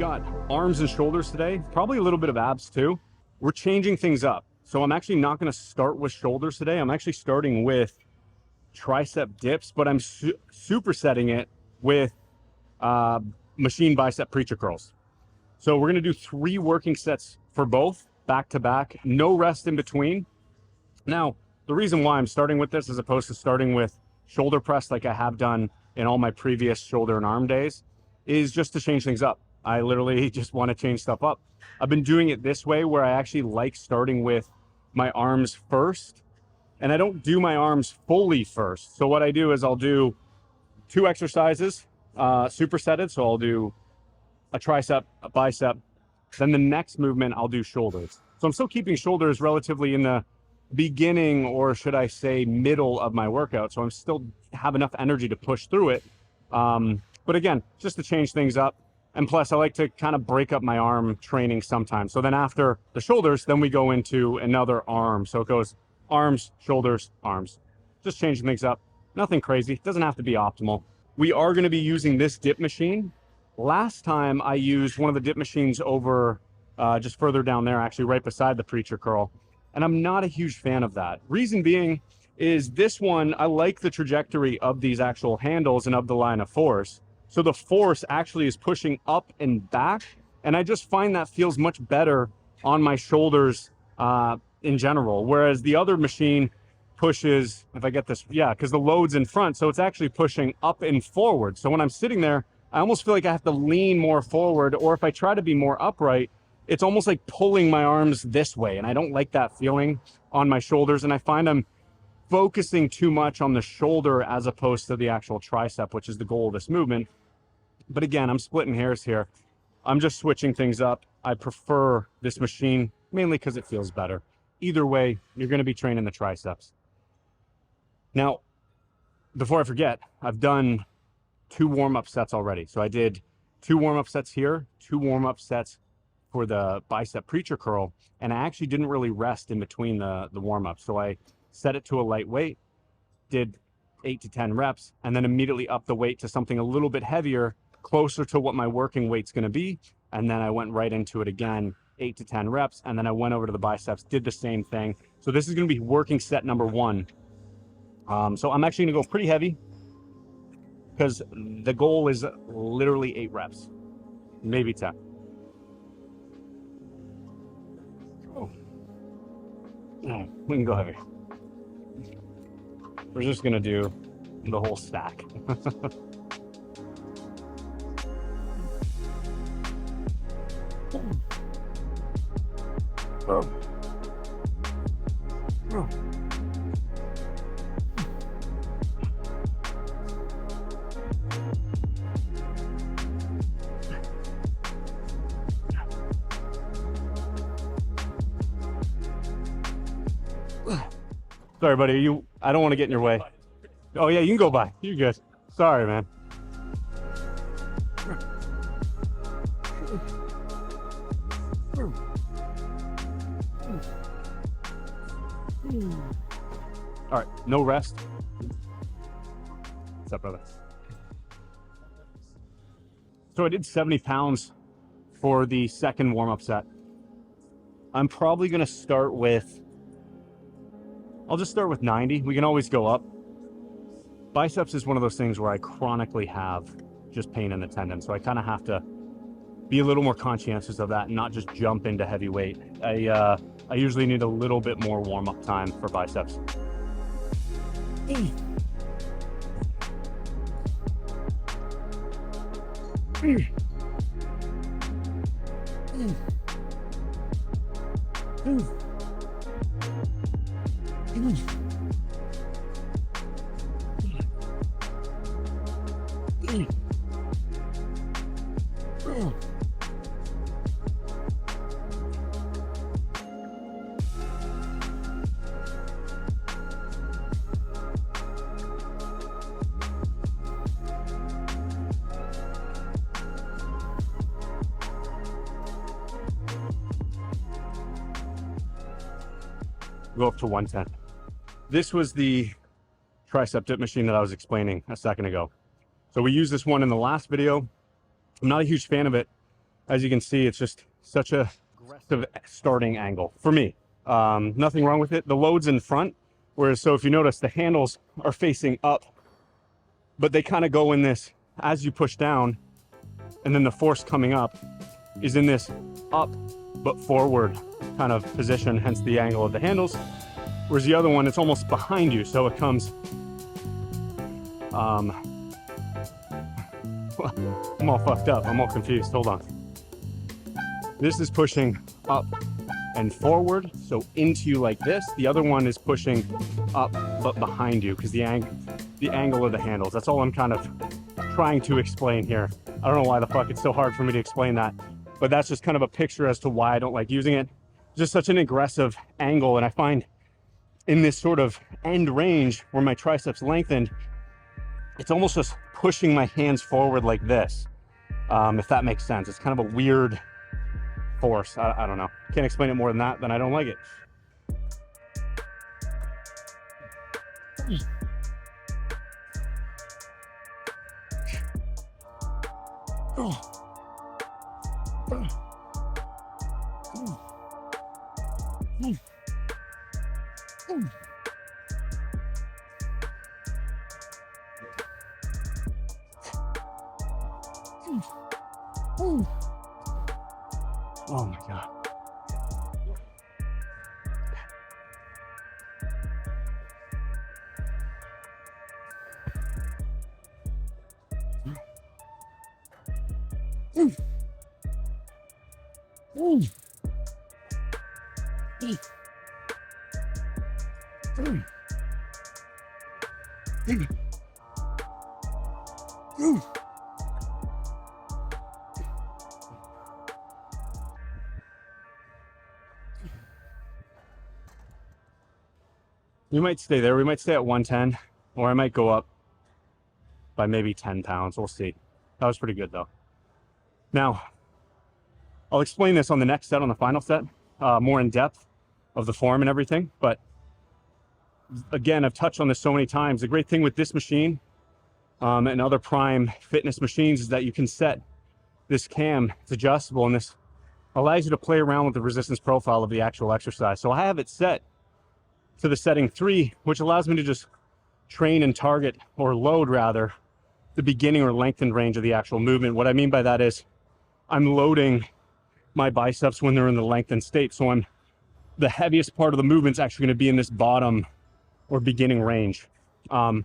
got arms and shoulders today, probably a little bit of abs too. We're changing things up. So I'm actually not going to start with shoulders today. I'm actually starting with tricep dips, but I'm supersetting it with machine bicep preacher curls. So we're going to do 3 working sets for both, back to back, no rest in between. Now, the reason why I'm starting with this as opposed to starting with shoulder press like I have done in all my previous shoulder and arm days is just to change things up. I literally just want to change stuff up. I've been doing it this way where I actually like starting with my arms first, and I don't do my arms fully first. So what I do is I'll do 2 exercises, supersetted. So I'll do a tricep, a bicep, then the next movement I'll do shoulders. So I'm still keeping shoulders relatively in the beginning, or should I say middle of my workout. So I'm still have enough energy to push through it. But again, just to change things up. And plus I like to kind of break up my arm training sometimes. So then after the shoulders, then we go into another arm. So it goes arms, shoulders, arms, just changing things up. Nothing crazy. It doesn't have to be optimal. We are going to be using this dip machine. Last time I used one of the dip machines over just further down there, actually right beside the preacher curl. And I'm not a huge fan of that. Reason being is this one, I like the trajectory of these actual handles and of the line of force. So the force actually is pushing up and back. And I just find that feels much better on my shoulders in general. Whereas the other machine pushes, if I get this, yeah, because the load's in front. So it's actually pushing up and forward. So when I'm sitting there, I almost feel like I have to lean more forward, or if I try to be more upright, it's almost like pulling my arms this way. And I don't like that feeling on my shoulders. And I find I'm focusing too much on the shoulder as opposed to the actual tricep, which is the goal of this movement. But again, I'm splitting hairs here. I'm just switching things up. I prefer this machine mainly because it feels better. Either way, you're going to be training the triceps. Now, before I forget, I've done 2 warm-up sets already. So I did 2 warm-up sets here, 2 warm-up sets for the bicep preacher curl, and I actually didn't really rest in between the warm-ups. So I set it to a light weight, did 8 to 10 reps, and then immediately upped the weight to something a little bit heavier, closer to what my working weight's going to be. And then I went right into it again, 8 to 10 reps, and then I went over to the biceps, did the same thing. So this is going to be working set number 1. So I'm actually going to go pretty heavy because the goal is literally 8 reps, maybe 10. Oh, we can go heavy. We're just going to do the whole stack. Oh. Oh. Sorry, buddy. I don't want to get in your way. Oh yeah, you can go by. You're good. Sorry, man. All right, no rest. What's up, brother? So I did 70 pounds for the second warm-up set. I'm probably going to start with, I'll just start with 90. We can always go up. Biceps is one of those things where I chronically have just pain in the tendon. So I kind of have to be a little more conscientious of that and not just jump into heavy weight. I usually need a little bit more warm-up time for biceps. Go up to 110. This was the tricep dip machine that I was explaining a second ago. So we used this one in the last video. I'm not a huge fan of it As you can see, it's just such a aggressive starting angle for me. Nothing wrong with it. The load's in front, whereas, so if you notice, the handles are facing up, but they kind of go in this as you push down, and then the force coming up is in this up but forward kind of position, hence the angle of the handles. Whereas the other one, it's almost behind you, so it comes I'm all fucked up, I'm all confused, hold on. This is pushing up and forward, so into you like this. The other one is pushing up but behind you, because the angle of the handles. That's all I'm kind of trying to explain here. I don't know why the fuck it's so hard for me to explain that, but that's just kind of a picture as to why I don't like using it. Just such an aggressive angle, and I find in this sort of end range where my triceps lengthened, it's almost just pushing my hands forward like this, if that makes sense. It's kind of a weird force. I don't know. Can't explain it more than that, then I don't like it. Oh my God. We might stay there. We might stay at 110, or I might go up by maybe 10 pounds. We'll see. That was pretty good though. Now, I'll explain this on the next set, on the final set, more in depth of the form and everything. But again, I've touched on this so many times. The great thing with this machine and other Prime fitness machines is that you can set this cam. It's adjustable, and this allows you to play around with the resistance profile of the actual exercise. So I have it set to the setting 3, which allows me to just train and target, or load rather, the beginning or lengthened range of the actual movement. What I mean by that is I'm loading my biceps when they're in the lengthened state. So the heaviest part of the movement's actually going to be in this bottom or beginning range. Now,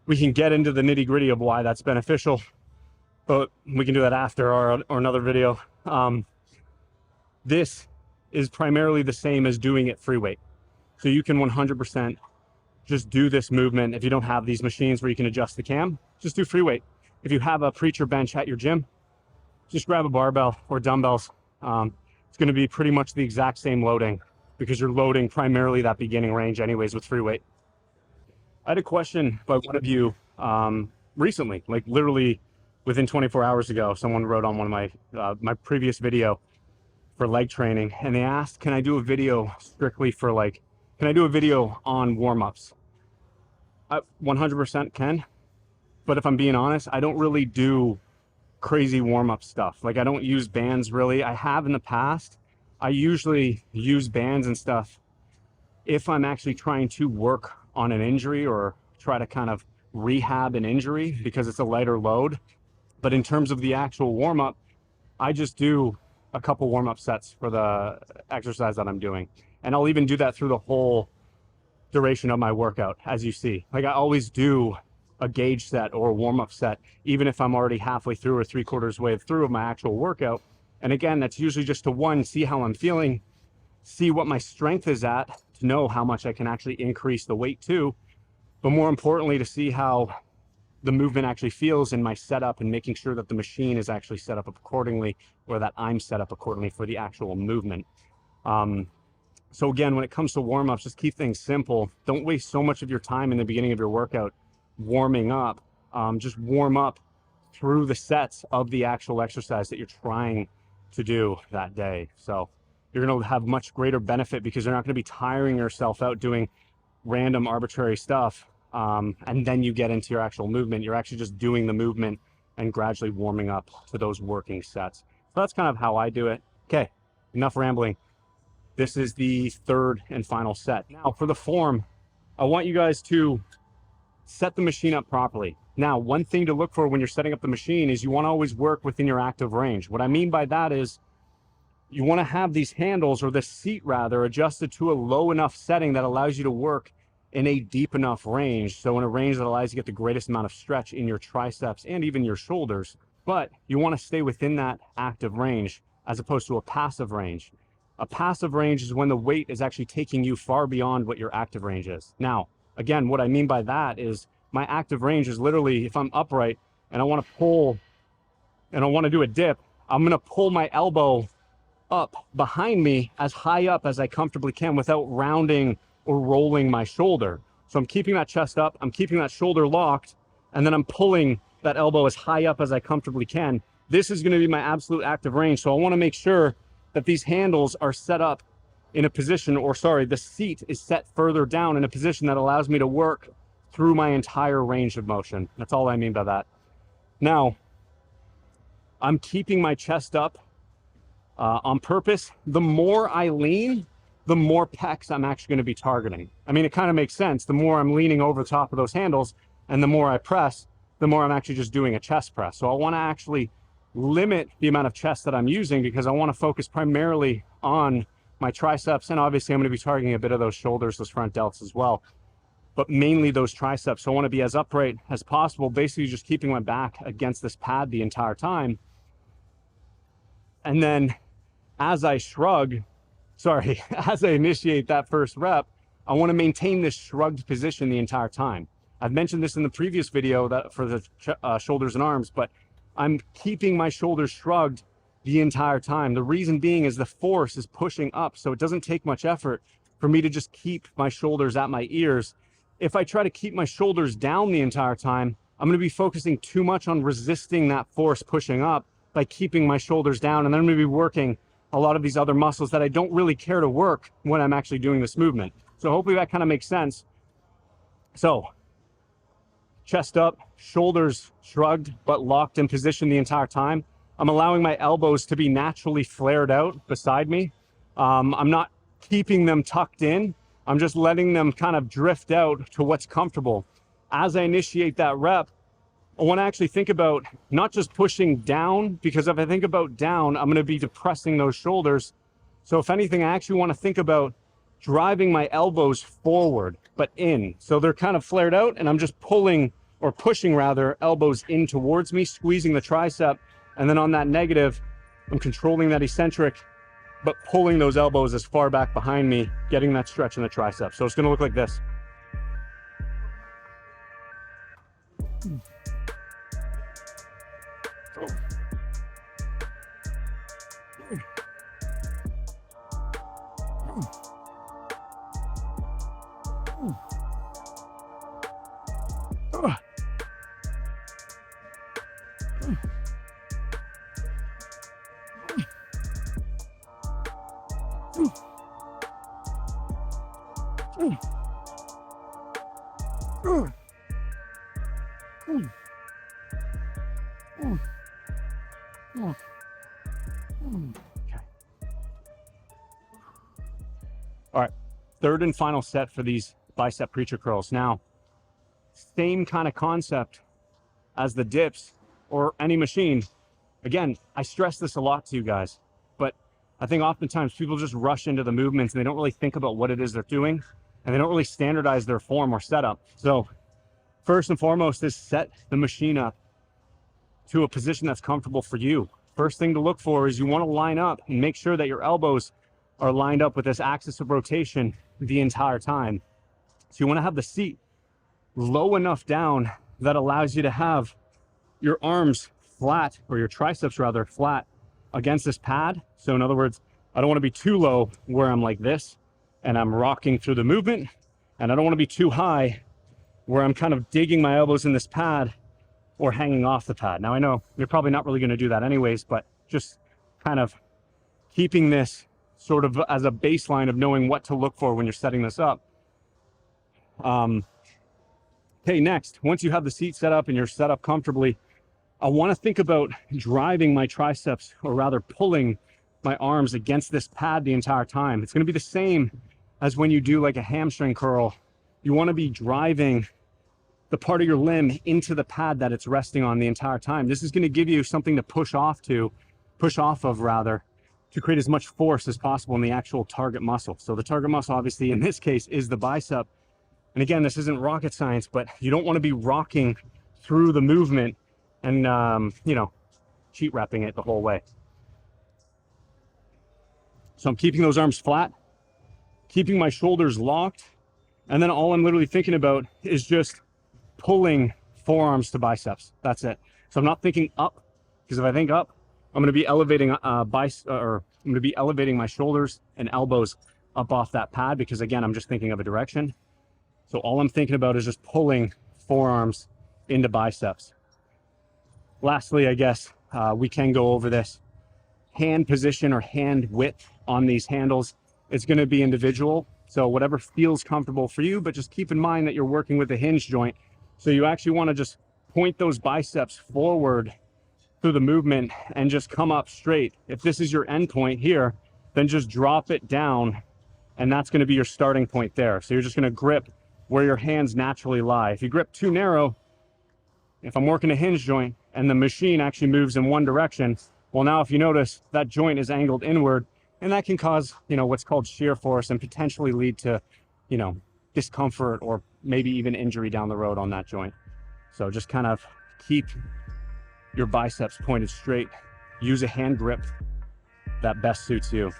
we can get into the nitty gritty of why that's beneficial, but we can do that after or another video. This is primarily the same as doing it free weight. So you can 100% just do this movement. If you don't have these machines where you can adjust the cam, just do free weight. If you have a preacher bench at your gym, just grab a barbell or dumbbells. It's gonna be pretty much the exact same loading, because you're loading primarily that beginning range anyways with free weight. I had a question by one of you recently, like literally within 24 hours ago. Someone wrote on one of my previous video for leg training, and they asked, can I do a video strictly for can I do a video on warm-ups? I 100% can, but if I'm being honest, I don't really do crazy warm-up stuff. Like, I don't use bands really. I have in the past. I usually use bands and stuff if I'm actually trying to work on an injury or try to kind of rehab an injury because it's a lighter load. But in terms of the actual warm-up, I just do a couple warm-up sets for the exercise that I'm doing. And I'll even do that through the whole duration of my workout, as you see. Like, I always do a gauge set or a warm-up set, even if I'm already halfway through or 3/4 way through of my actual workout. And again, that's usually just to, one, see how I'm feeling, see what my strength is at, to know how much I can actually increase the weight to, but more importantly, to see how the movement actually feels in my setup and making sure that the machine is actually set up accordingly, or that I'm set up accordingly for the actual movement. So again, when it comes to warm-ups, just keep things simple. Don't waste so much of your time in the beginning of your workout warming up. Just warm up through the sets of the actual exercise that you're trying to do that day. So you're going to have much greater benefit, because you're not going to be tiring yourself out doing random arbitrary stuff. And then you get into your actual movement. You're actually just doing the movement and gradually warming up to those working sets. So that's kind of how I do it. Okay, enough rambling. This is the third and final set. Now for the form, I want you guys to set the machine up properly. Now, one thing to look for when you're setting up the machine is you want to always work within your active range. What I mean by that is you want to have these handles, or the seat rather, adjusted to a low enough setting that allows you to work in a deep enough range. So in a range that allows you to get the greatest amount of stretch in your triceps and even your shoulders. But you want to stay within that active range as opposed to a passive range. A passive range is when the weight is actually taking you far beyond what your active range is. Now, again, what I mean by that is my active range is literally, if I'm upright and I want to pull and I want to do a dip, I'm going to pull my elbow up behind me as high up as I comfortably can without rounding or rolling my shoulder. So I'm keeping that chest up, I'm keeping that shoulder locked, and then I'm pulling that elbow as high up as I comfortably can. This is going to be my absolute active range. So I want to make sure that these handles are set up in a position, or sorry, the seat is set further down in a position that allows me to work through my entire range of motion. That's all I mean by that. Now, I'm keeping my chest up on purpose. The more I lean, the more pecs I'm actually going to be targeting. I mean, it kind of makes sense. The more I'm leaning over the top of those handles and the more I press, the more I'm actually just doing a chest press. So I want to actually limit the amount of chest that I'm using because I want to focus primarily on my triceps, and obviously I'm going to be targeting a bit of those shoulders, those front delts as well, but mainly those triceps. So I want to be as upright as possible, basically just keeping my back against this pad the entire time. And then as I as I initiate that first rep, I want to maintain this shrugged position the entire time. I've mentioned this in the previous video that for the shoulders and arms, but I'm keeping my shoulders shrugged the entire time. The reason being is the force is pushing up, so it doesn't take much effort for me to just keep my shoulders at my ears. If I try to keep my shoulders down the entire time, I'm going to be focusing too much on resisting that force pushing up by keeping my shoulders down, and then I'm going to be working a lot of these other muscles that I don't really care to work when I'm actually doing this movement. So hopefully that kind of makes sense. So chest up, shoulders shrugged but locked in position the entire time. I'm allowing my elbows to be naturally flared out beside me. I'm not keeping them tucked in. I'm just letting them kind of drift out to what's comfortable. As I initiate that rep, I want to actually think about not just pushing down, because if I think about down, I'm going to be depressing those shoulders. So if anything, I actually want to think about driving my elbows forward, but in. So they're kind of flared out, and I'm just pulling, or pushing rather, elbows in towards me, squeezing the tricep. And then on that negative, I'm controlling that eccentric, but pulling those elbows as far back behind me, getting that stretch in the tricep. So it's going to look like this. All right, third and final set for these bicep preacher curls. Now, same kind of concept as the dips or any machine. Again, I stress this a lot to you guys, but I think oftentimes people just rush into the movements and they don't really think about what it is they're doing, and they don't really standardize their form or setup. So first and foremost is set the machine up to a position that's comfortable for you. First thing to look for is you want to line up and make sure that your elbows are lined up with this axis of rotation the entire time. So you want to have the seat low enough down that allows you to have your arms flat, or your triceps rather, flat against this pad. So in other words, I don't want to be too low where I'm like this and I'm rocking through the movement, and I don't want to be too high where I'm kind of digging my elbows in this pad or hanging off the pad. Now I know you're probably not really going to do that anyways, but just kind of keeping this sort of as a baseline of knowing what to look for when you're setting this up. Okay, next, once you have the seat set up and you're set up comfortably, I want to think about driving my triceps, or rather pulling my arms against this pad the entire time. It's going to be the same as when you do like a hamstring curl. You want to be driving the part of your limb into the pad that it's resting on the entire time. This is going to give you something to push off of rather, to create as much force as possible in the actual target muscle. So the target muscle, obviously in this case, is the bicep. And again, this isn't rocket science, but you don't want to be rocking through the movement and, you know, cheat repping it the whole way. So I'm keeping those arms flat, keeping my shoulders locked. And then all I'm literally thinking about is just pulling forearms to biceps. That's it. So I'm not thinking up, because if I think up, I'm going to be elevating I'm going to be elevating my shoulders and elbows up off that pad, because again, I'm just thinking of a direction. So all I'm thinking about is just pulling forearms into biceps. Lastly, I guess we can go over this hand position or hand width on these handles. It's going to be individual, so whatever feels comfortable for you, but just keep in mind that you're working with a hinge joint. So you actually want to just point those biceps forward through the movement and just come up straight. If this is your end point here, then just drop it down, and that's going to be your starting point there. So you're just going to grip where your hands naturally lie. If you grip too narrow, if I'm working a hinge joint and the machine actually moves in one direction, well, now if you notice, that joint is angled inward, and that can cause, you know, what's called shear force and potentially lead to, you know, discomfort or maybe even injury down the road on that joint. So just kind of keep your biceps pointed straight. Use a hand grip that best suits you.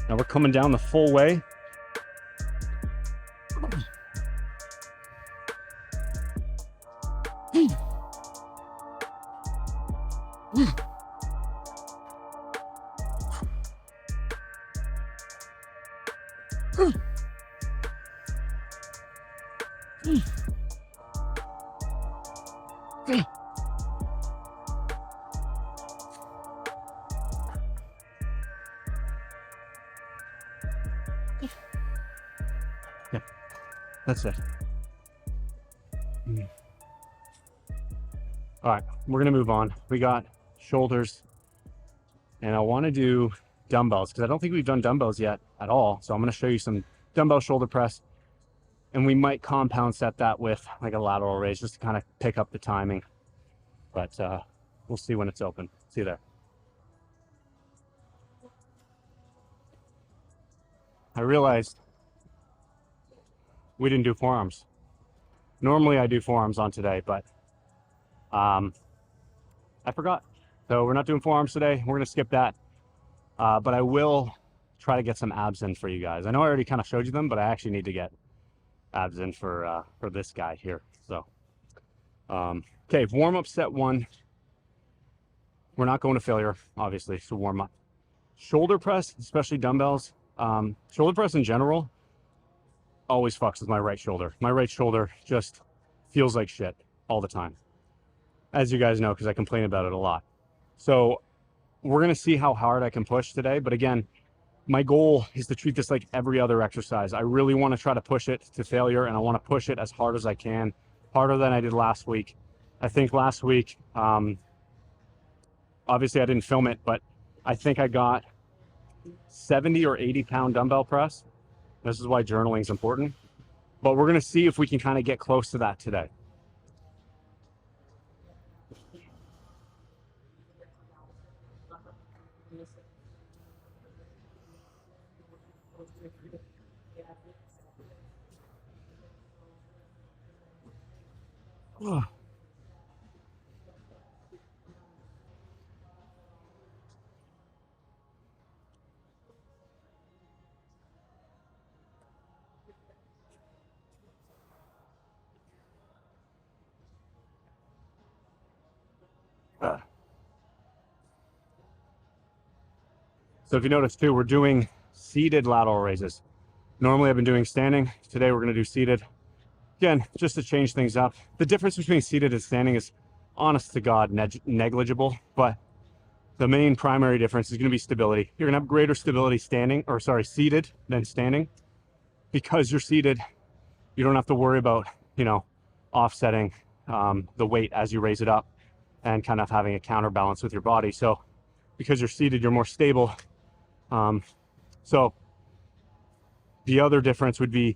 Now we're coming down the full way. Yeah, that's it. All right, we're gonna move on. We got shoulders, and I want to do dumbbells because I don't think we've done dumbbells yet at all. So I'm going to show you some dumbbell shoulder press, and we might compound set that with like a lateral raise just to kind of pick up the timing. But we'll see when it's open. See you there. I realized we didn't do forearms. Normally I do forearms on today, but I forgot. So we're not doing forearms today. We're going to skip that. But I will try to get some abs in for you guys. I know I already kind of showed you them, but I actually need to get abs in for this guy here. So, okay, warm up set one. We're not going to failure, obviously, so warm up. Shoulder press, especially dumbbells. Shoulder press in general always fucks with my right shoulder. My right shoulder just feels like shit all the time, as you guys know, because I complain about it a lot. So we're going to see how hard I can push today. But again, my goal is to treat this like every other exercise. I really want to try to push it to failure, and I want to push it as hard as I can, harder than I did last week. I think last week, obviously I didn't film it, but I think I got 70 or 80 pound dumbbell press. This is why journaling is important. But we're going to see if we can kind of get close to that today. So if you notice too, we're doing seated lateral raises. Normally I've been doing standing. Today we're going to do seated. Again, just to change things up. The difference between seated and standing is, honest to God, negligible, but the main primary difference is going to be stability. You're going to have greater stability seated than standing, because you're seated. you don't have to worry about, you know, offsetting the weight as you raise it up and kind of having a counterbalance with your body. So because you're seated, you're more stable. So the other difference would be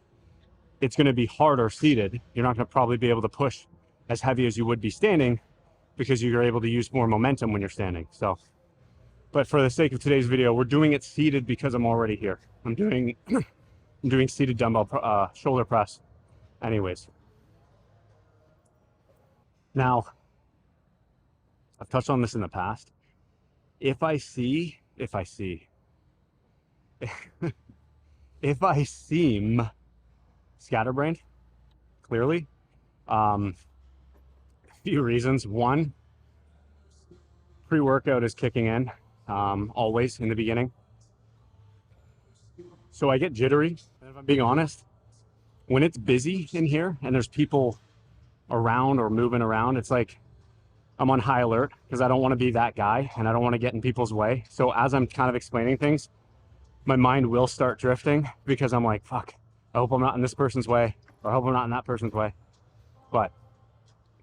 it's going to be harder seated. You're not going to probably be able to push as heavy as you would be standing because you're able to use more momentum when you're standing. So, but for the sake of today's video, we're doing it seated because I'm already here. I'm doing seated dumbbell shoulder press anyways. Now, I've touched on this in the past. If I seem scatterbrained, clearly, a few reasons. One, pre-workout is kicking in, always in the beginning. So I get jittery, and if I'm being honest, when it's busy in here and there's people around or moving around, it's like I'm on high alert because I don't want to be that guy and I don't want to get in people's way. So as I'm kind of explaining things, my mind will start drifting because I'm like, fuck, I hope I'm not in this person's way, or I hope I'm not in that person's way. But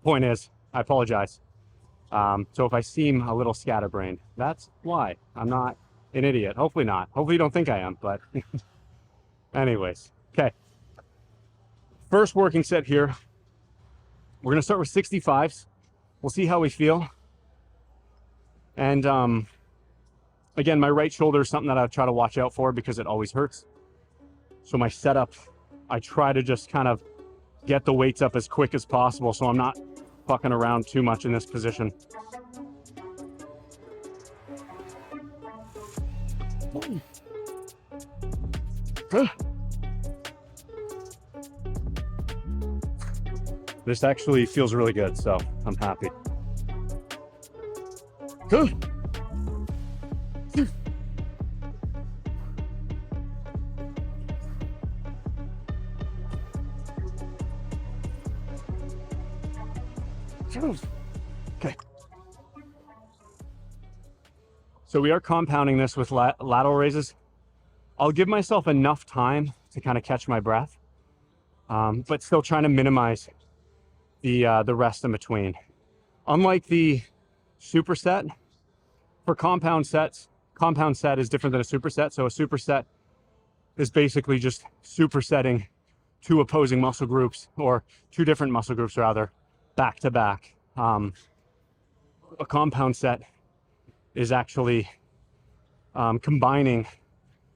point is, I apologize. So if I seem a little scatterbrained, that's why. I'm not an idiot. Hopefully not. Hopefully you don't think I am, but anyways. Okay. First working set here. We're going to start with 65s. We'll see how we feel. And again, my right shoulder is something that I try to watch out for because it always hurts. So my setup, I try to just kind of get the weights up as quick as possible so I'm not fucking around too much in this position. This actually feels really good, so I'm happy. Okay. So we are compounding this with lateral raises. I'll give myself enough time to kind of catch my breath, but still trying to minimize the rest in between. Unlike the superset, for compound set is different than a superset. So a superset is basically just supersetting two opposing muscle groups, or two different muscle groups rather, back to back. A compound set is actually combining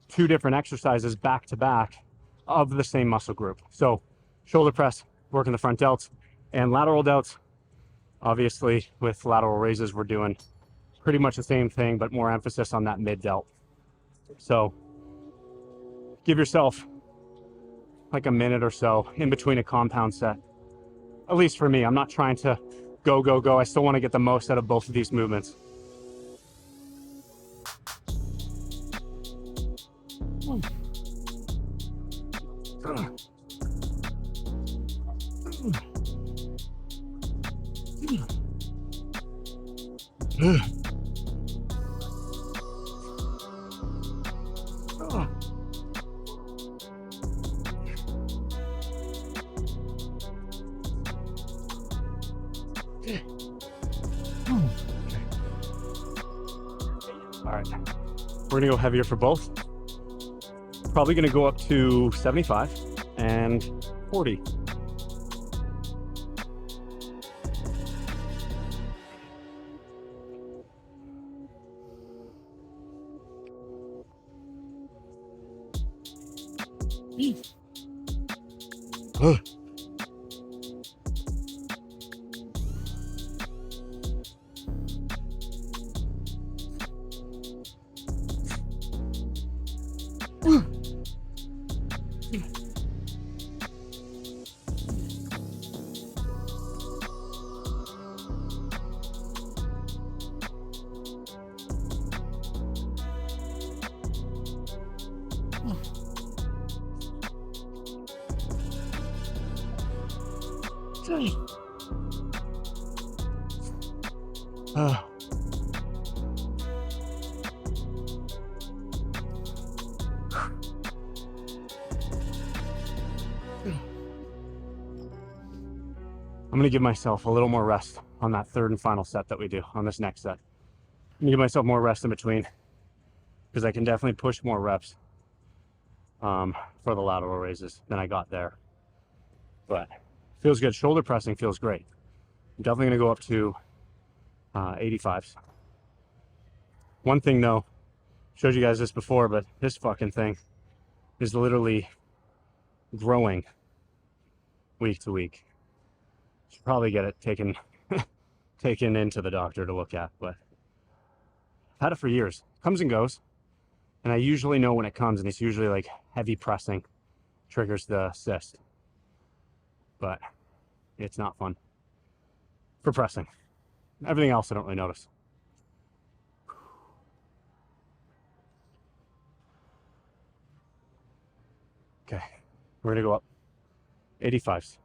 two different exercises back to back of the same muscle group. So shoulder press, working the front delts, and lateral delts. Obviously with lateral raises, we're doing pretty much the same thing, but more emphasis on that mid delt. So give yourself like a minute or so in between a compound set. At least for me, I'm not trying to go. I still want to get the most out of both of these movements. All right, we're gonna go heavier for both. Probably gonna go up to 75 and 40. going to give myself a little more rest on that third and final set that we do on this next set. I'm going to give myself more rest in between because I can definitely push more reps for the lateral raises than I got there. But feels good. Shoulder pressing feels great. I'm definitely going to go up to 85s. One thing though, showed you guys this before, but this fucking thing is literally growing week to week. Should probably get it taken into the doctor to look at, but I've had it for years. Comes and goes, and I usually know when it comes, and it's usually like heavy pressing triggers the cyst, but it's not fun for pressing. Everything else I don't really notice. Okay, we're gonna go up 85s.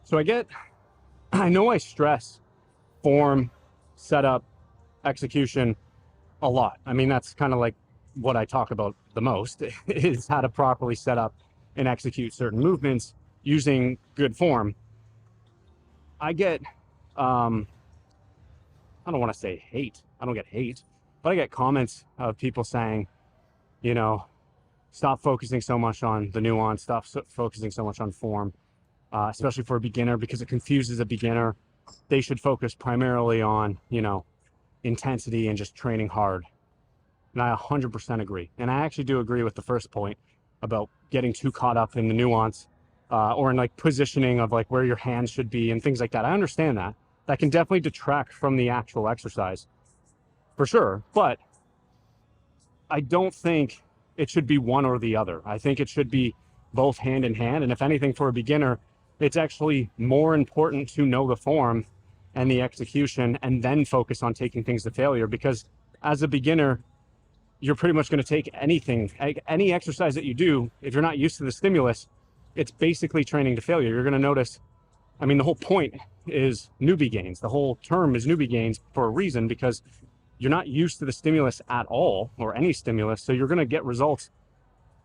So I know I stress form, setup, execution a lot. I mean, that's kind of like what I talk about the most is how to properly set up and execute certain movements using good form. I get, I don't want to say hate. I don't get hate, but I get comments of people saying, you know, stop focusing so much on the nuance, stop focusing so much on form. Especially for a beginner, because it confuses a beginner. They should focus primarily on, you know, intensity and just training hard. And I 100% agree. And I actually do agree with the first point about getting too caught up in the nuance or in like positioning of like where your hands should be and things like that. I understand that. That can definitely detract from the actual exercise for sure. But I don't think it should be one or the other. I think it should be both hand in hand. And if anything, for a beginner, it's actually more important to know the form and the execution and then focus on taking things to failure, because as a beginner, you're pretty much going to take anything, any exercise that you do. If you're not used to the stimulus, it's basically training to failure. You're going to notice, I mean, the whole point is newbie gains. The whole term is newbie gains for a reason, because you're not used to the stimulus at all, or any stimulus. So you're going to get results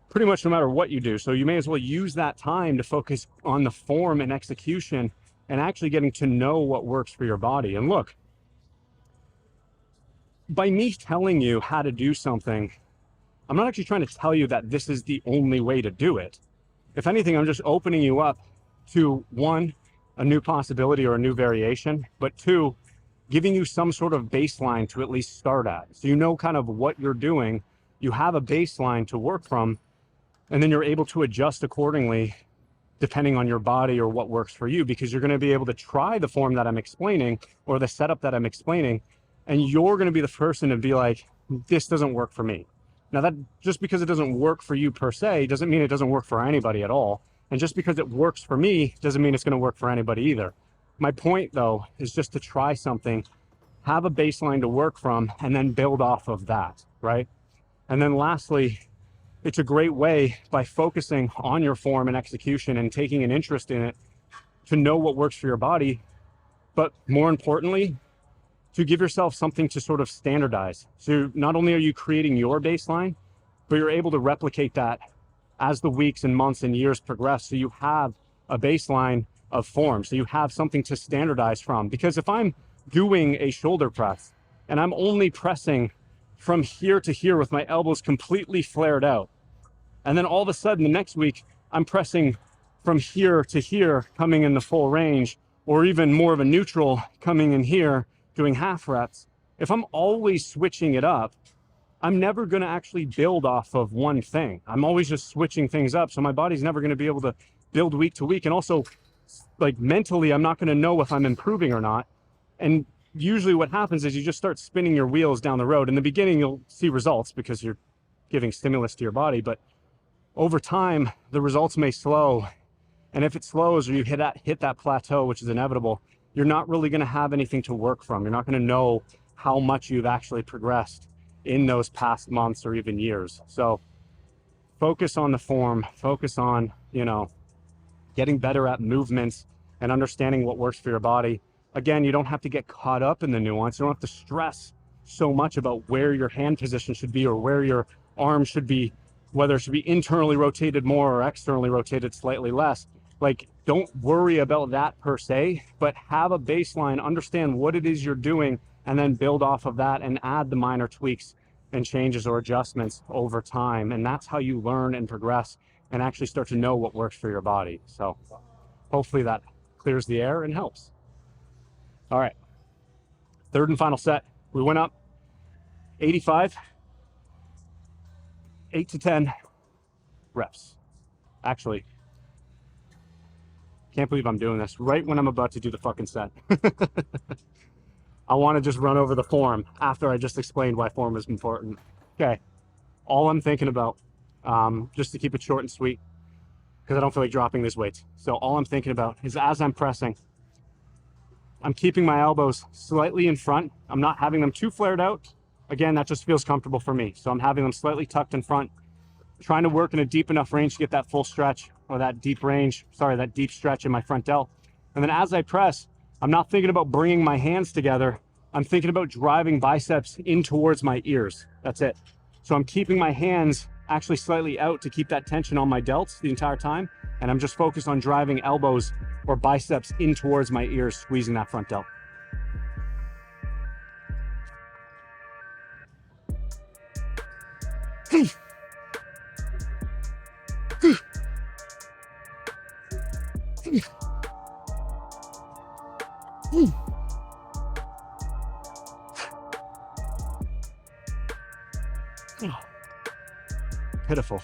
pretty much no matter what you do. So you may as well use that time to focus on the form and execution and actually getting to know what works for your body. And look, by me telling you how to do something, I'm not actually trying to tell you that this is the only way to do it. If anything, I'm just opening you up to, one, a new possibility or a new variation, but two, giving you some sort of baseline to at least start at. So you know kind of what you're doing, you have a baseline to work from, and then you're able to adjust accordingly depending on your body or what works for you, because you're going to be able to try the form that I'm explaining or the setup that I'm explaining, and you're going to be the person to be like, this doesn't work for me. Now, that just because it doesn't work for you per se doesn't mean it doesn't work for anybody at all. And just because it works for me doesn't mean it's going to work for anybody either. My point, though, is just to try something, have a baseline to work from, and then build off of that, right? And then lastly, it's a great way, by focusing on your form and execution and taking an interest in it, to know what works for your body, but more importantly, to give yourself something to sort of standardize. So not only are you creating your baseline, but you're able to replicate that as the weeks and months and years progress. So you have a baseline of form. So you have something to standardize from. Because if I'm doing a shoulder press and I'm only pressing from here to here with my elbows completely flared out, and then all of a sudden the next week I'm pressing from here to here, coming in the full range, or even more of a neutral, coming in here, doing half reps. If I'm always switching it up, I'm never going to actually build off of one thing. I'm always just switching things up. So my body's never going to be able to build week to week. And also, like, mentally, I'm not going to know if I'm improving or not. And usually what happens is you just start spinning your wheels down the road. In the beginning, you'll see results because you're giving stimulus to your body. But over time, the results may slow. And if it slows or you hit that plateau, which is inevitable, you're not really going to have anything to work from. You're not going to know how much you've actually progressed in those past months or even years. So focus on the form, focus on, you know, getting better at movements and understanding what works for your body. Again, you don't have to get caught up in the nuance. You don't have to stress so much about where your hand position should be or where your arm should be, whether it should be internally rotated more or externally rotated slightly less. Like, don't worry about that per se, but have a baseline, understand what it is you're doing, and then build off of that and add the minor tweaks and changes or adjustments over time. And that's how you learn and progress and actually start to know what works for your body. So hopefully that clears the air and helps. All right, third and final set. We went up 85, 8 to 10 reps. Actually, can't believe I'm doing this right when I'm about to do the fucking set. I want to just run over the form after I just explained why form is important. Okay, all I'm thinking about, just to keep it short and sweet, because I don't feel like dropping these weights. So all I'm thinking about is as I'm pressing, I'm keeping my elbows slightly in front. I'm not having them too flared out. Again, that just feels comfortable for me. So I'm having them slightly tucked in front, trying to work in a deep enough range to get that full stretch, or that deep range, sorry, that deep stretch in my front delt. And then as I press, I'm not thinking about bringing my hands together. I'm thinking about driving biceps in towards my ears. That's it. So I'm keeping my hands actually slightly out to keep that tension on my delts the entire time. And I'm just focused on driving elbows or biceps in towards my ears, squeezing that front delt. Pitiful.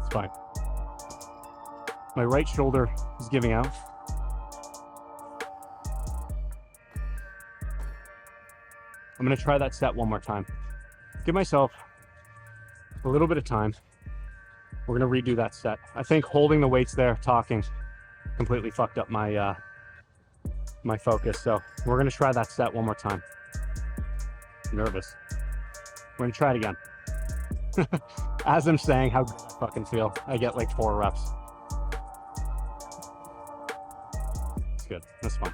It's fine. My right shoulder is giving out. I'm going to try that set one more time. Give myself a little bit of time. We're going to redo that set. I think holding the weights there, talking, completely fucked up my my focus. So we're going to try that set one more time. I'm nervous. We're going to try it again. As I'm saying how good I fucking feel, I get like 4 reps. It's good. That's fun.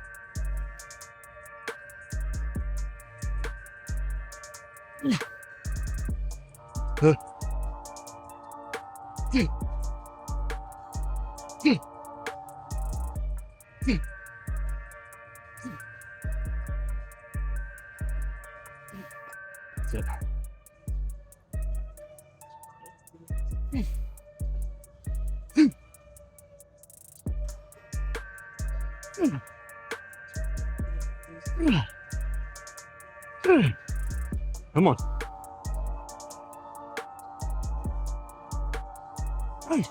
That's it. Come on. Hey.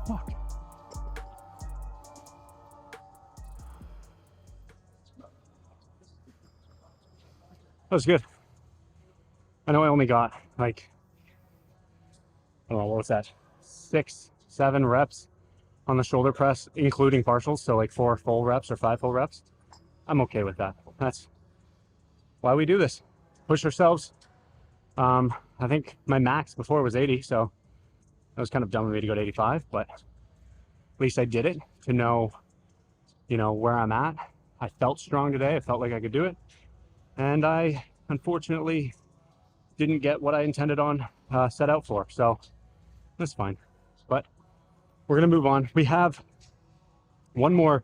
Fuck. That was good. I know I only got like, I don't know, what was that? 6, 7 reps on the shoulder press, including partials. So like 4 full reps or 5 full reps. I'm okay with that. That's why we do this. Push ourselves. I think my max before was 80. So that was kind of dumb of me to go to 85, but at least I did it to know, you know, where I'm at. I felt strong today. I felt like I could do it. And I unfortunately didn't get what I intended on, set out for. So that's fine. But we're going to move on. We have one more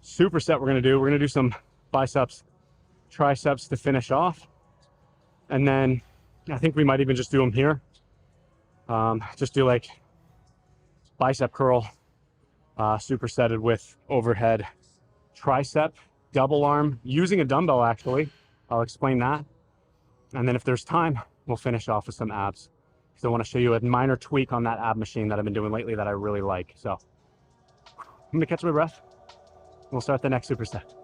superset we're going to do. We're going to do some biceps, triceps to finish off. And then I think we might even just do them here. Just do like bicep curl, supersetted with overhead tricep, double arm, using a dumbbell actually. I'll explain that. And then if there's time, we'll finish off with some abs. So I want to show you a minor tweak on that ab machine that I've been doing lately that I really like. So I'm going to catch my breath. We'll start the next superset.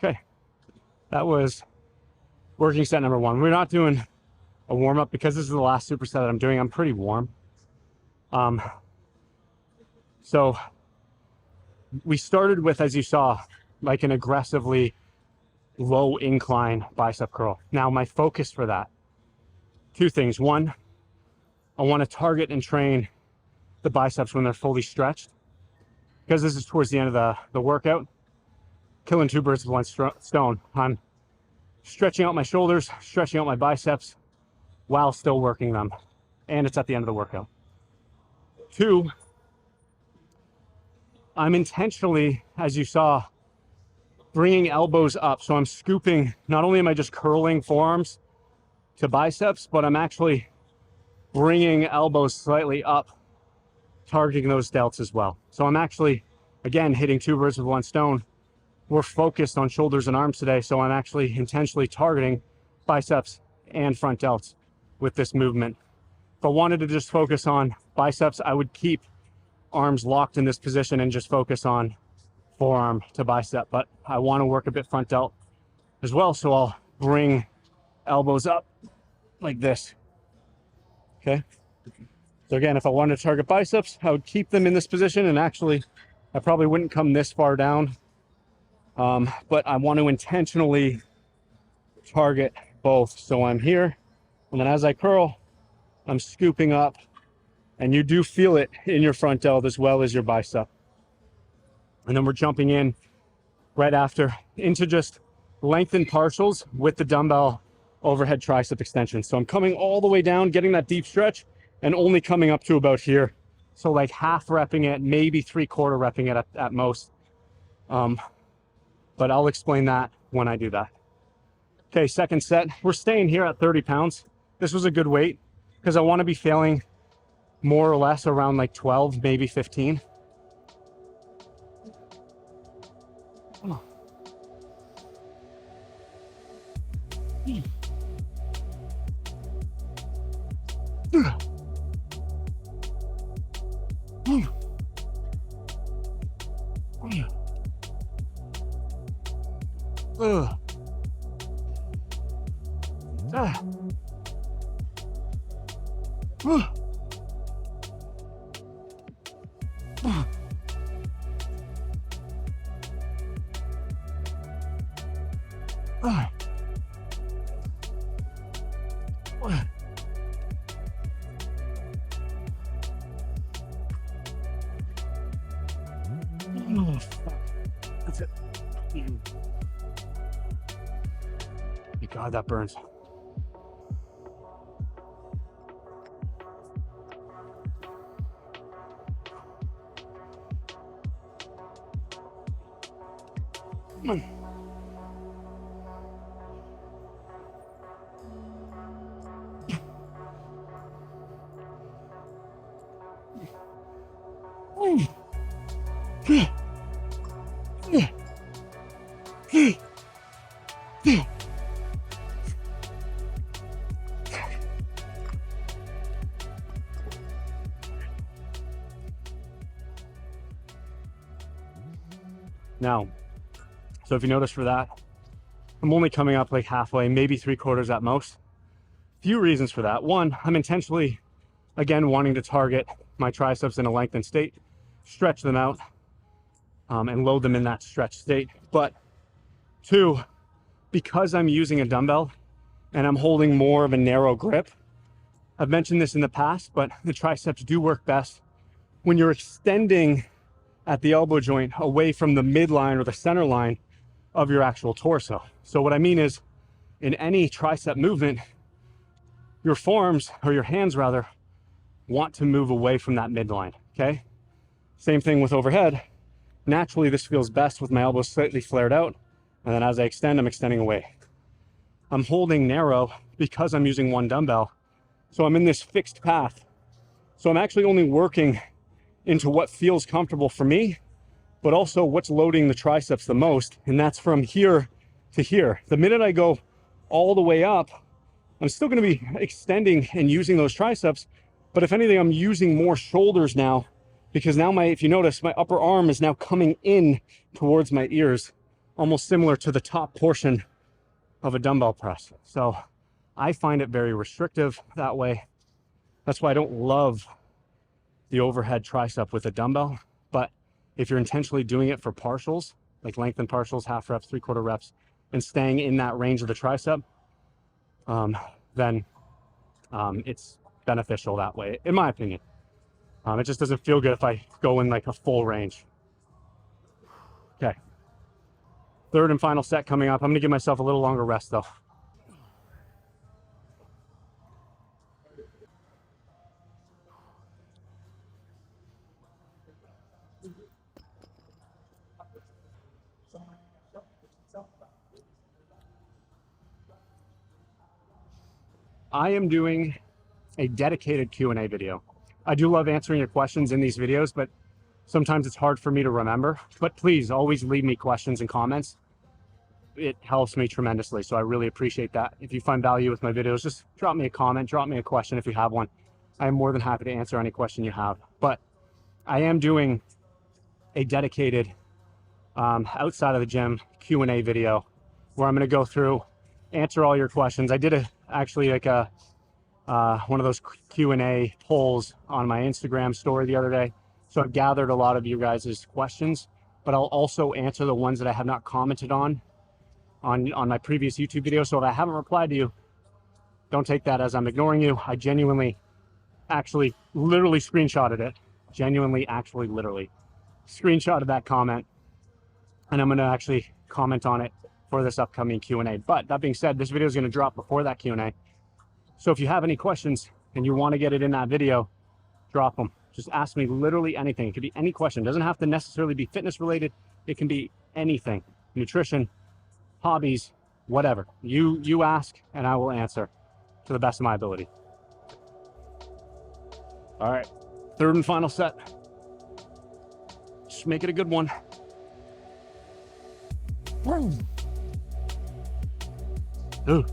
Okay, that was working set number 1. We're not doing a warm-up because this is the last superset that I'm doing. I'm pretty warm. So we started with, as you saw, like an aggressively low incline bicep curl. Now my focus for that, 2 things. 1, I want to target and train the biceps when they're fully stretched, because this is towards the end of the workout. Killing 2 birds with 1 stone. I'm stretching out my shoulders, stretching out my biceps while still working them. And it's at the end of the workout. 2, I'm intentionally, as you saw, bringing elbows up. So I'm scooping, not only am I just curling forearms to biceps, but I'm actually bringing elbows slightly up, targeting those delts as well. So I'm actually, again, hitting 2 birds with 1 stone. We're focused on shoulders and arms today, so I'm actually intentionally targeting biceps and front delts with this movement. If I wanted to just focus on biceps, I would keep arms locked in this position and just focus on forearm to bicep, but I want to work a bit front delt as well, so I'll bring elbows up like this. Okay, so again, if I wanted to target biceps, I would keep them in this position, and actually I probably wouldn't come this far down, but I want to intentionally target both. So I'm here, and then as I curl, I'm scooping up, and you do feel it in your front delt as well as your bicep. And then we're jumping in right after into just lengthened partials with the dumbbell overhead tricep extension. So I'm coming all the way down, getting that deep stretch, and only coming up to about here. So like half repping it, maybe 3/4 repping it at most. But I'll explain that when I do that. Okay, second set. We're staying here at 30 pounds. This was a good weight because I want to be failing more or less around like 12, maybe 15. Oh. Oh, fuck. That's it. God, that burns. Now, so if you notice for that, I'm only coming up like halfway, maybe 3/4 at most. Few reasons for that. One, I'm intentionally, again, wanting to target my triceps in a lengthened state, stretch them out, and load them in that stretched state. But two, because I'm using a dumbbell and I'm holding more of a narrow grip, I've mentioned this in the past, but the triceps do work best when you're extending at the elbow joint away from the midline or the center line of your actual torso. So what I mean is, in any tricep movement, your forearms, or your hands rather, want to move away from that midline, okay? Same thing with overhead. Naturally, this feels best with my elbows slightly flared out, and then as I extend, I'm extending away. I'm holding narrow because I'm using one dumbbell, so I'm in this fixed path. So I'm actually only working into what feels comfortable for me, but also what's loading the triceps the most, and that's from here to here. The minute I go all the way up, I'm still gonna be extending and using those triceps, but if anything, I'm using more shoulders now, because now if you notice, my upper arm is now coming in towards my ears, almost similar to the top portion of a dumbbell press. So I find it very restrictive that way. That's why I don't love the overhead tricep with a dumbbell. But if you're intentionally doing it for partials, like lengthened partials, half reps, 3/4 reps, and staying in that range of the tricep, then it's beneficial that way, in my opinion. It just doesn't feel good if I go in like a full range. Okay. Third and final set coming up. I'm gonna give myself a little longer rest though. I am doing a dedicated Q&A video. I do love answering your questions in these videos, but sometimes it's hard for me to remember. But please always leave me questions and comments. It helps me tremendously, so I really appreciate that. If you find value with my videos, just drop me a comment, drop me a question if you have one. I am more than happy to answer any question you have. But I am doing a dedicated outside of the gym Q&A video where I'm going to go through, answer all your questions. I did actually like one of those Q&A polls on my Instagram story the other day. So I've gathered a lot of you guys' questions, but I'll also answer the ones that I have not commented on my previous YouTube video. So if I haven't replied to you, don't take that as I'm ignoring you. I genuinely, actually, literally screenshotted it. Genuinely, actually, literally screenshotted that comment, and I'm going to actually comment on it for this upcoming Q&A. But that being said, this video is going to drop before that Q&A. So if you have any questions and you want to get it in that video, drop them. Just ask me literally anything. It could be any question. It doesn't have to necessarily be fitness related. It can be anything. Nutrition, hobbies, whatever. You ask and I will answer to the best of my ability. All right, third and final set. Just make it a good one. Ooh.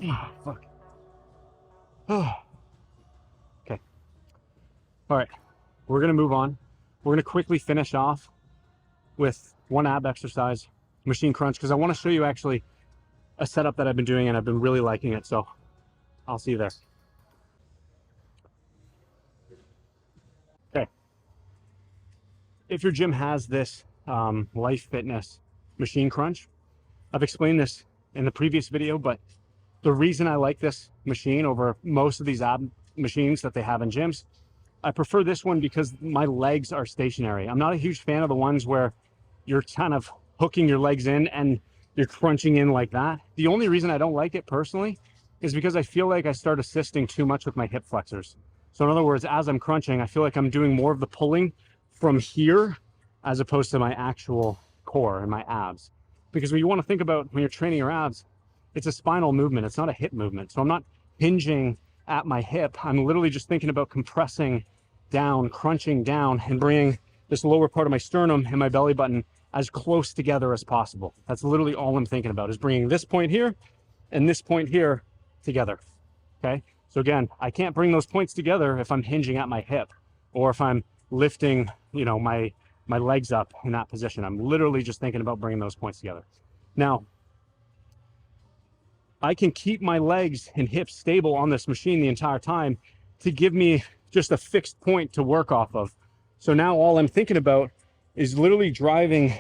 Oh, fuck. Oh. Okay. All right. We're going to move on. We're going to quickly finish off with one ab exercise, machine crunch, because I want to show you actually a setup that I've been doing and I've been really liking it. So I'll see you there. Okay. If your gym has this Life Fitness machine crunch. I've explained this in the previous video, but the reason I like this machine over most of these ab machines that they have in gyms, I prefer this one because my legs are stationary. I'm not a huge fan of the ones where you're kind of hooking your legs in and you're crunching in like that. The only reason I don't like it personally is because I feel like I start assisting too much with my hip flexors. So in other words, as I'm crunching, I feel like I'm doing more of the pulling from here as opposed to my actual core and my abs. Because when you want to think about when you're training your abs, it's a spinal movement. It's not a hip movement. So I'm not hinging at my hip. I'm literally just thinking about compressing down, crunching down, and bringing this lower part of my sternum and my belly button as close together as possible. That's literally all I'm thinking about, is bringing this point here and this point here together. Okay. So again, I can't bring those points together if I'm hinging at my hip or if I'm lifting, you know, my legs up in that position. I'm literally just thinking about bringing those points together. Now, I can keep my legs and hips stable on this machine the entire time to give me just a fixed point to work off of. So now all I'm thinking about is literally driving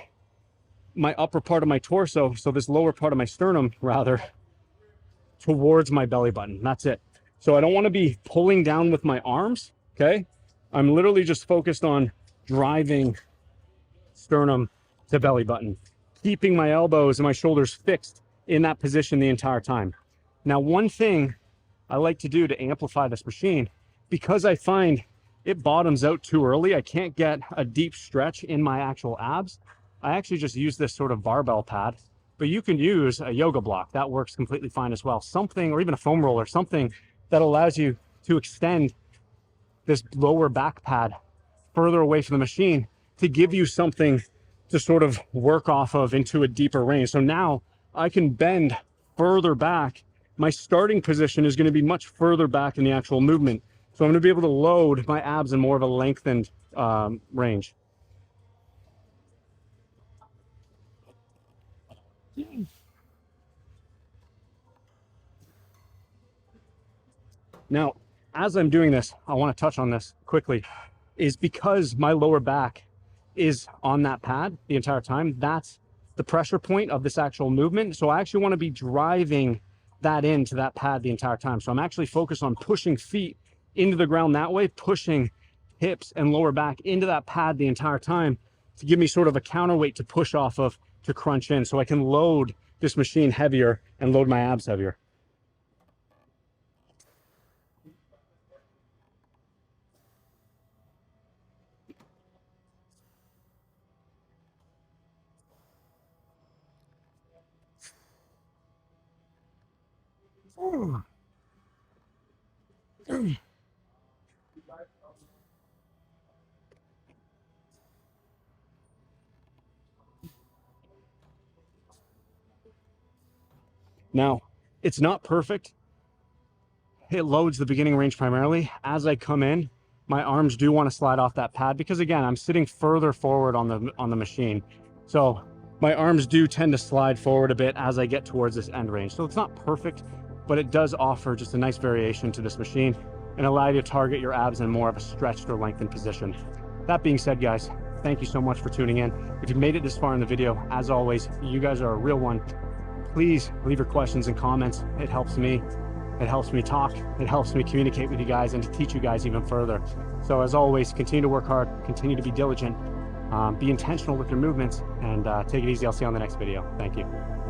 my upper part of my torso, so this lower part of my sternum rather, towards my belly button. That's it. So I don't want to be pulling down with my arms, okay? I'm literally just focused on driving sternum to belly button, keeping my elbows and my shoulders fixed in that position the entire time. Now, one thing I like to do to amplify this machine, because I find it bottoms out too early, I can't get a deep stretch in my actual abs, I actually just use this sort of barbell pad. But you can use a yoga block. That works completely fine as well. Something, or even a foam roller, something that allows you to extend this lower back pad further away from the machine to give you something to sort of work off of into a deeper range. So now I can bend further back. My starting position is going to be much further back in the actual movement. So I'm going to be able to load my abs in more of a lengthened range. Now, as I'm doing this, I want to touch on this quickly, is because my lower back is on that pad the entire time. That's the pressure point of this actual movement. So I actually want to be driving that into that pad the entire time. So I'm actually focused on pushing feet into the ground that way, pushing hips and lower back into that pad the entire time to give me sort of a counterweight to push off of, to crunch in, so I can load this machine heavier and load my abs heavier. Now, it's not perfect. It loads the beginning range primarily. As I come in, my arms do want to slide off that pad because, again, I'm sitting further forward on the machine. So my arms do tend to slide forward a bit as I get towards this end range. So it's not perfect, but it does offer just a nice variation to this machine and allow you to target your abs in more of a stretched or lengthened position. That being said, guys, thank you so much for tuning in. If you made it this far in the video, as always, you guys are a real one. Please leave your questions and comments. It helps me. It helps me talk. It helps me communicate with you guys and to teach you guys even further. So as always, continue to work hard, continue to be diligent, be intentional with your movements, and take it easy. I'll see you on the next video. Thank you.